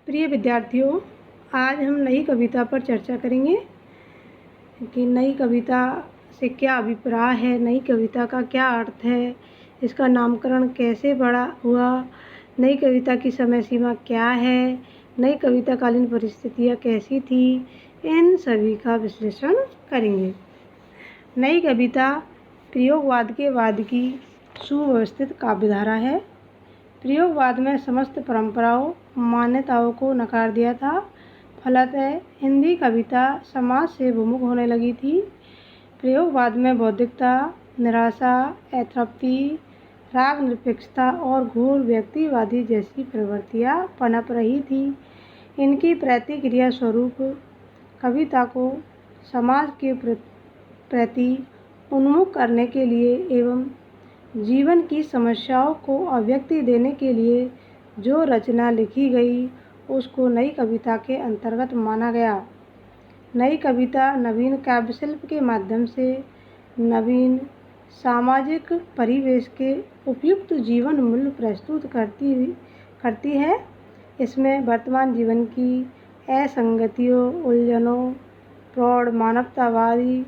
प्रिय विद्यार्थियों, आज हम नई कविता पर चर्चा करेंगे कि नई कविता से क्या अभिप्राय है, नई कविता का क्या अर्थ है, इसका नामकरण कैसे पड़ा हुआ, नई कविता की समय सीमा क्या है, नई कविता कालीन परिस्थितियाँ कैसी थी, इन सभी का विश्लेषण करेंगे। नई कविता प्रयोगवाद के बाद की सुव्यवस्थित काव्यधारा है। प्रयोगवाद में समस्त परंपराओं मान्यताओं को नकार दिया था। फलतः हिंदी कविता समाज से विमुख होने लगी थी। प्रयोगवाद में बौद्धिकता, निराशा, अतृप्ति, राग निरपेक्षता और घोर व्यक्तिवादी जैसी प्रवृत्तियाँ पनप रही थी। इनकी प्रतिक्रिया स्वरूप कविता को समाज के प्रति उन्मुख करने के लिए एवं जीवन की समस्याओं को अभिव्यक्ति देने के लिए जो रचना लिखी गई उसको नई कविता के अंतर्गत माना गया। नई कविता नवीन काव्यशिल्प के माध्यम से नवीन सामाजिक परिवेश के उपयुक्त जीवन मूल्य प्रस्तुत करती है। इसमें वर्तमान जीवन की असंगतियों, उलझनों, प्रौढ़ मानवतावादी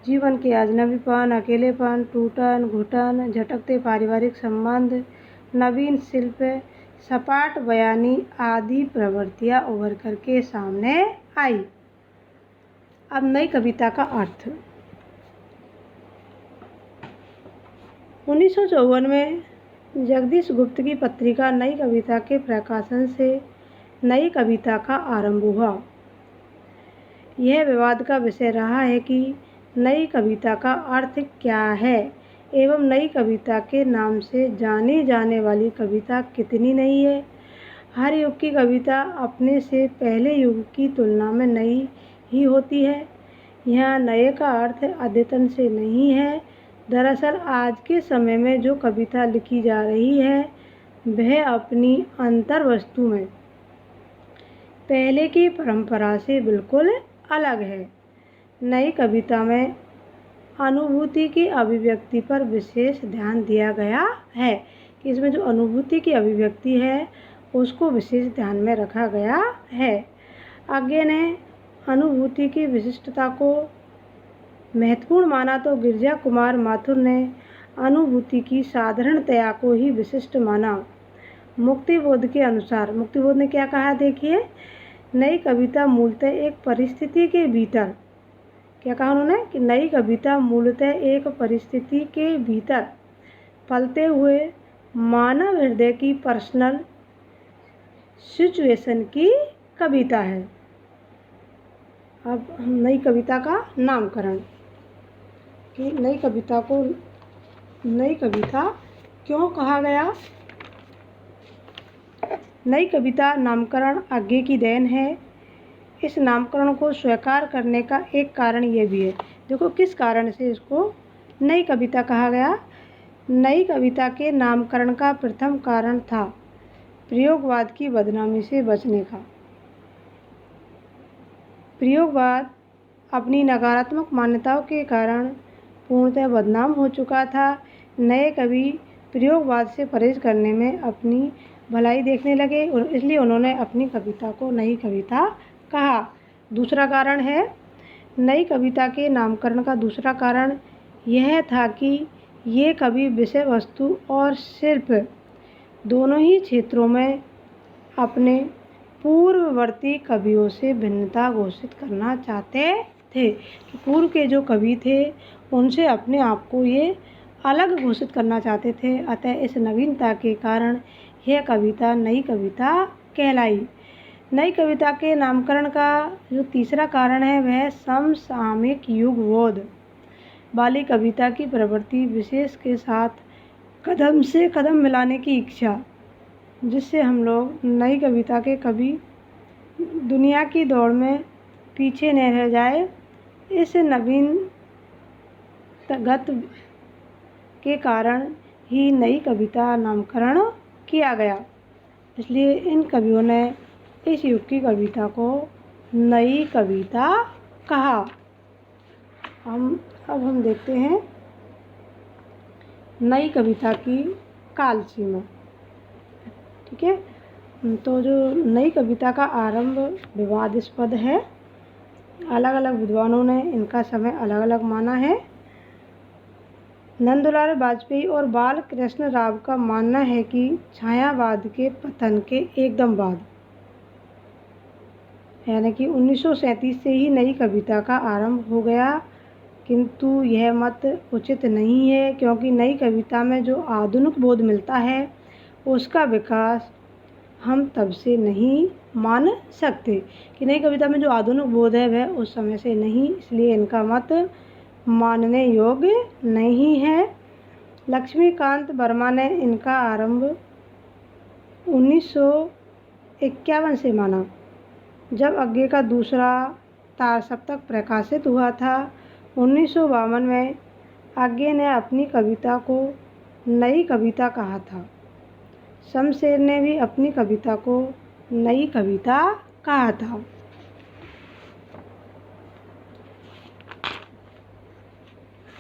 जीवन के अजनबीपन, अकेलेपन, टूटन घुटन, झटकते पारिवारिक संबंध, नवीन शिल्प, सपाट बयानी आदि प्रवृत्तियाँ उभर करके सामने आई। अब नई कविता का अर्थ। 1954 में जगदीश गुप्त की पत्रिका नई कविता के प्रकाशन से नई कविता का आरंभ हुआ। यह विवाद का विषय रहा है कि नई कविता का अर्थ क्या है एवं नई कविता के नाम से जानी जाने वाली कविता कितनी नई है। हर युग की कविता अपने से पहले युग की तुलना में नई ही होती है। यहाँ नए का अर्थ अद्यतन से नहीं है। दरअसल आज के समय में जो कविता लिखी जा रही है वह अपनी अंतर्वस्तु में पहले की परंपरा से बिल्कुल अलग है। नई कविता में अनुभूति की अभिव्यक्ति पर विशेष ध्यान दिया गया है कि इसमें जो अनुभूति की अभिव्यक्ति है उसको विशेष ध्यान में रखा गया है। आगे ने अनुभूति की विशिष्टता को महत्वपूर्ण माना तो गिरिजा कुमार माथुर ने अनुभूति की साधारणतया को ही विशिष्ट माना। मुक्तिबोध के अनुसार, मुक्तिबोध ने क्या कहा देखिए, नई कविता मूलतः एक परिस्थिति के भीतर, क्या कहा उन्होंने कि नई कविता मूलतः एक परिस्थिति के भीतर पलते हुए मानव हृदय की पर्सनल सिचुएशन की कविता है। अब हम नई कविता का नामकरण कि नई कविता को नई कविता क्यों कहा गया। नई कविता नामकरण आगे की देन है। इस नामकरण को स्वीकार करने का एक कारण ये भी है। देखो किस कारण से इसको नई कविता कहा गया। नई कविता के नामकरण का प्रथम कारण था प्रयोगवाद की बदनामी से बचने का। प्रयोगवाद अपनी नकारात्मक मान्यताओं के कारण पूर्णतः बदनाम हो चुका था। नए कवि प्रयोगवाद से परहेज करने में अपनी भलाई देखने लगे और इसलिए उन्होंने अपनी कविता को नई कविता कहा। दूसरा कारण है नई कविता के नामकरण का दूसरा कारण यह था कि ये कवि विषय वस्तु और शिल्प दोनों ही क्षेत्रों में अपने पूर्ववर्ती कवियों से भिन्नता घोषित करना चाहते थे कि पूर्व के जो कवि थे उनसे अपने आप को ये अलग घोषित करना चाहते थे। अतः इस नवीनता के कारण यह कविता नई कविता कहलाई। नई कविता के नामकरण का जो तीसरा कारण है वह समसामयिक युगबोध वाली कविता की प्रवृत्ति विशेष के साथ कदम से कदम मिलाने की इच्छा, जिससे हम लोग नई कविता के कवि दुनिया की दौड़ में पीछे न रह जाए। इस नवीन गत के कारण ही नई कविता नामकरण किया गया। इसलिए इन कवियों ने इस युग की कविता को नई कविता कहा। अब हम देखते हैं नई कविता की काल सीमा। ठीक है, तो जो नई कविता का आरंभ विवादास्पद है। अलग अलग विद्वानों ने इनका समय अलग अलग माना है। नंदलाल वाजपेयी और बाल कृष्ण राव का मानना है कि छायावाद के पतन के एकदम बाद, यानी कि 1937 से ही नई कविता का आरंभ हो गया, किंतु यह मत उचित नहीं है, क्योंकि नई कविता में जो आधुनिक बोध मिलता है उसका विकास हम तब से नहीं मान सकते कि नई कविता में जो आधुनिक बोध है वह उस समय से नहीं, इसलिए इनका मत मानने योग्य नहीं है। लक्ष्मीकांत वर्मा ने इनका आरंभ 1951 से माना, जब आगे का दूसरा तार सप्तक प्रकाशित हुआ था। 1952 में आगे ने अपनी कविता को नई कविता कहा था। शमशेर ने भी अपनी कविता को नई कविता कहा था।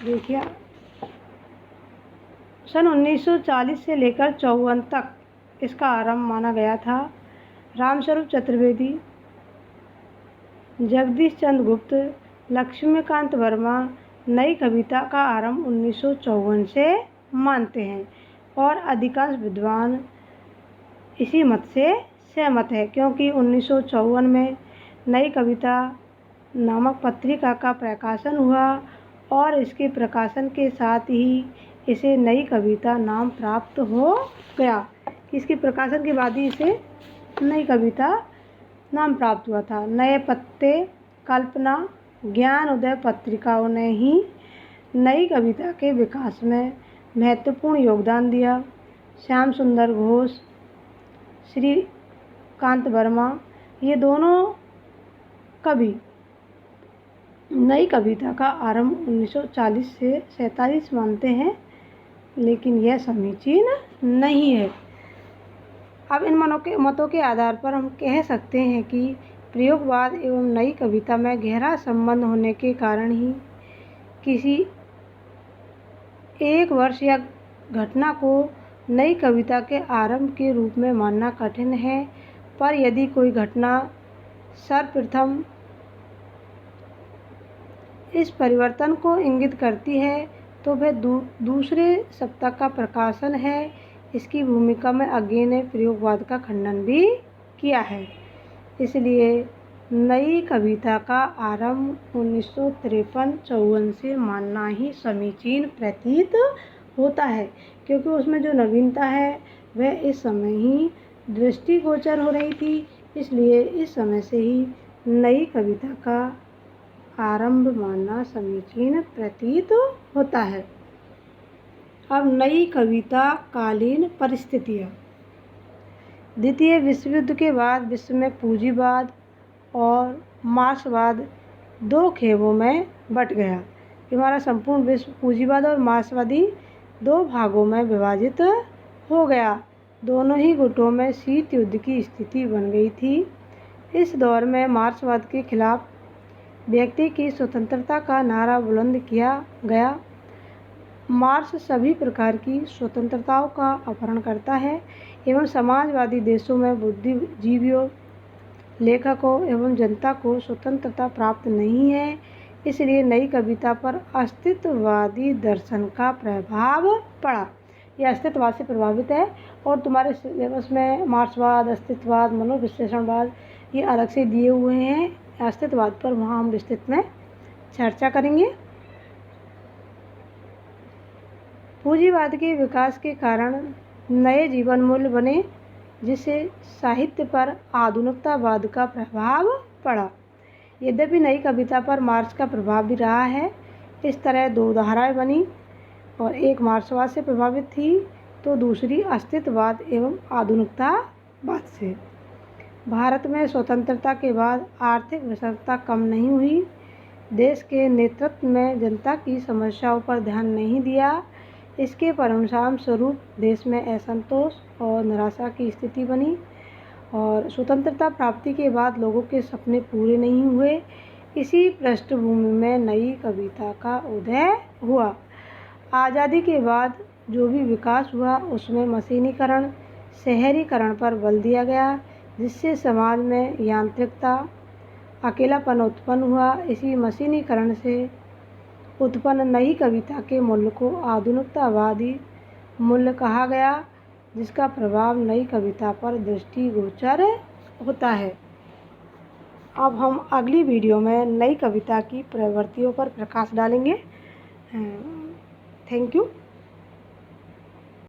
देखिए, सन 1940 से लेकर 54 तक इसका आरंभ माना गया था। रामस्वरूप चतुर्वेदी, जगदीश चंद्र गुप्त, लक्ष्मीकांत वर्मा नई कविता का आरंभ 1954 से मानते हैं और अधिकांश विद्वान इसी मत से सहमत है, क्योंकि 1954 में नई कविता नामक पत्रिका का प्रकाशन हुआ और इसके प्रकाशन के साथ ही इसे नई कविता नाम प्राप्त हो गया। इसके प्रकाशन के बाद ही इसे नई कविता नाम प्राप्त हुआ था। नए पत्ते, कल्पना, ज्ञान उदय पत्रिकाओं ने ही नई कविता के विकास में महत्वपूर्ण योगदान दिया। श्याम सुंदर घोष, श्रीकांत वर्मा, ये दोनों कवि नई कविता का आरंभ 1940 से 47 मानते हैं, लेकिन यह समीचीन नहीं है। अब इन मतों के आधार पर हम कह सकते हैं कि प्रयोगवाद एवं नई कविता में गहरा संबंध होने के कारण ही किसी एक वर्ष या घटना को नई कविता के आरंभ के रूप में मानना कठिन है, पर यदि कोई घटना सर्वप्रथम इस परिवर्तन को इंगित करती है तो वह दूसरे सप्तक का प्रकाशन है। इसकी भूमिका में आगे ने प्रयोगवाद का खंडन भी किया है। इसलिए नई कविता का आरंभ 1953-54 से मानना ही समीचीन प्रतीत होता है, क्योंकि उसमें जो नवीनता है वह इस समय ही दृष्टिगोचर हो रही थी। इसलिए इस समय से ही नई कविता का आरंभ मानना समीचीन प्रतीत होता है। अब नई कविता कालीन परिस्थितियाँ। द्वितीय विश्व युद्ध के बाद विश्व में पूंजीवाद और मार्क्सवाद दो खेमों में बट गया। हमारा संपूर्ण विश्व पूंजीवाद और मार्क्सवादी दो भागों में विभाजित हो गया। दोनों ही गुटों में शीत युद्ध की स्थिति बन गई थी। इस दौर में मार्क्सवाद के खिलाफ व्यक्ति की स्वतंत्रता का नारा बुलंद किया गया। मार्क्स सभी प्रकार की स्वतंत्रताओं का अपहरण करता है एवं समाजवादी देशों में बुद्धिजीवियों, लेखकों एवं जनता को स्वतंत्रता प्राप्त नहीं है। इसलिए नई कविता पर अस्तित्ववादी दर्शन का प्रभाव पड़ा। यह अस्तित्ववाद से प्रभावित है और तुम्हारे सिलेबस में मार्क्सवाद, अस्तित्ववाद, मनोविश्लेषणवाद ये अलग से दिए हुए हैं। अस्तित्ववाद पर वहाँ हम विस्तृत में चर्चा करेंगे। पूंजीवाद के विकास के कारण नए जीवन मूल्य बने, जिससे साहित्य पर आधुनिकतावाद का प्रभाव पड़ा। यद्यपि नई कविता पर मार्क्स का प्रभाव भी रहा है। इस तरह दो धाराएं बनी और एक मार्क्सवाद से प्रभावित थी तो दूसरी अस्तित्ववाद एवं आधुनिकतावाद से। भारत में स्वतंत्रता के बाद आर्थिक विषमता कम नहीं हुई। देश के नेतृत्व में जनता की समस्याओं पर ध्यान नहीं दिया। इसके परिणाम स्वरूप देश में असंतोष और निराशा की स्थिति बनी और स्वतंत्रता प्राप्ति के बाद लोगों के सपने पूरे नहीं हुए। इसी पृष्ठभूमि में नई कविता का उदय हुआ। आज़ादी के बाद जो भी विकास हुआ उसमें मशीनीकरण, शहरीकरण पर बल दिया गया, जिससे समाज में यांत्रिकता, अकेलापन उत्पन्न हुआ। इसी मशीनीकरण से उत्पन्न नई कविता के मूल्य को आधुनिकतावादी मूल्य कहा गया, जिसका प्रभाव नई कविता पर दृष्टिगोचर होता है। अब हम अगली वीडियो में नई कविता की प्रवृत्तियों पर प्रकाश डालेंगे। Thank you.